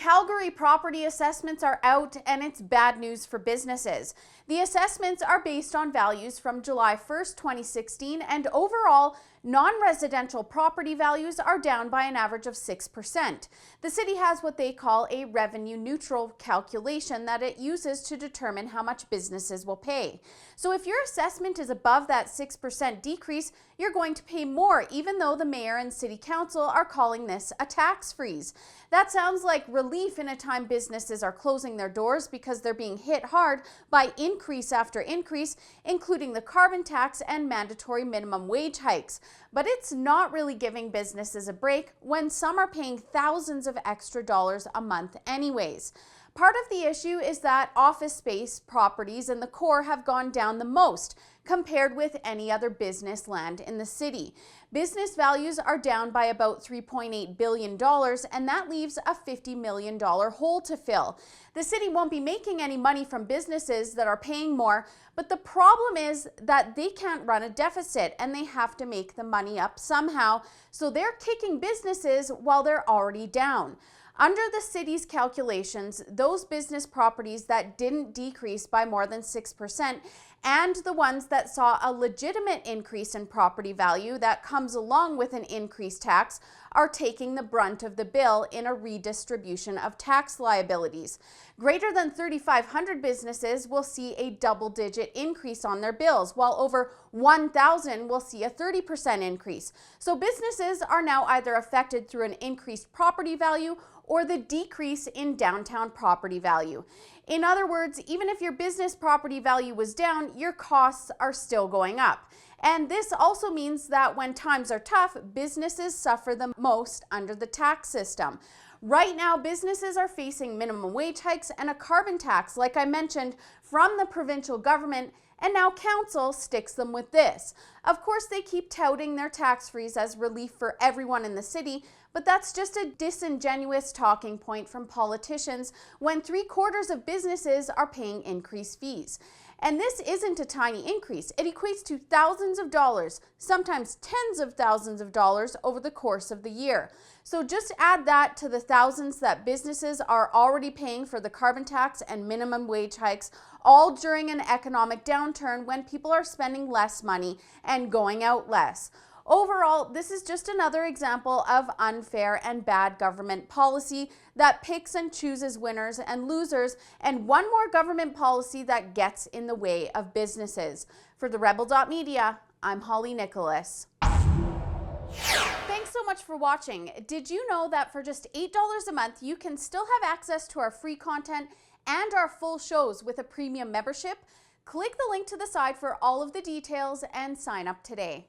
Calgary property assessments are out, and it's bad news for businesses. The assessments are based on values from July 1st, 2016, and overall, non-residential property values are down by an average of 6%. The city has what they call a revenue neutral calculation that it uses to determine how much businesses will pay. So if your assessment is above that 6% decrease, you're going to pay more, even though the mayor and city council are calling this a tax freeze. That sounds like relief in a time businesses are closing their doors because they're being hit hard by increase after increase, including the carbon tax and mandatory minimum wage hikes. But it's not really giving businesses a break when some are paying thousands of extra dollars a month anyways. Part of the issue is that office space properties in the core have gone down the most compared with any other business land in the city. Business values are down by about $3.8 billion, and that leaves a $50 million hole to fill. The city won't be making any money from businesses that are paying more, but the problem is that they can't run a deficit and they have to make the money up somehow, so they're kicking businesses while they're already down. Under the city's calculations, those business properties that didn't decrease by more than 6% and the ones that saw a legitimate increase in property value that comes along with an increased tax are taking the brunt of the bill in a redistribution of tax liabilities. Greater than 3,500 businesses will see a double-digit increase on their bills, while over 1,000 will see a 30% increase. So businesses are now either affected through an increased property value or the decrease in downtown property value. In other words, even if your business property value was down, your costs are still going up. And this also means that when times are tough, businesses suffer the most under the tax system. Right now, businesses are facing minimum wage hikes and a carbon tax, like I mentioned, from the provincial government, and now council sticks them with this. Of course, they keep touting their tax freeze as relief for everyone in the city, but that's just a disingenuous talking point from politicians when 3/4 of businesses are paying increased fees. And this isn't a tiny increase. It equates to thousands of dollars, sometimes tens of thousands of dollars over the course of the year. So just add that to the thousands that businesses are already paying for the carbon tax and minimum wage hikes, all during an economic downturn when people are spending less money and going out less. Overall, this is just another example of unfair and bad government policy that picks and chooses winners and losers, and one more government policy that gets in the way of businesses. For the Rebel.media, I'm Holly Nicholas. Thanks so much for watching. Did you know that for just $8 a month, you can still have access to our free content and our full shows with a premium membership? Click the link to the side for all of the details and sign up today.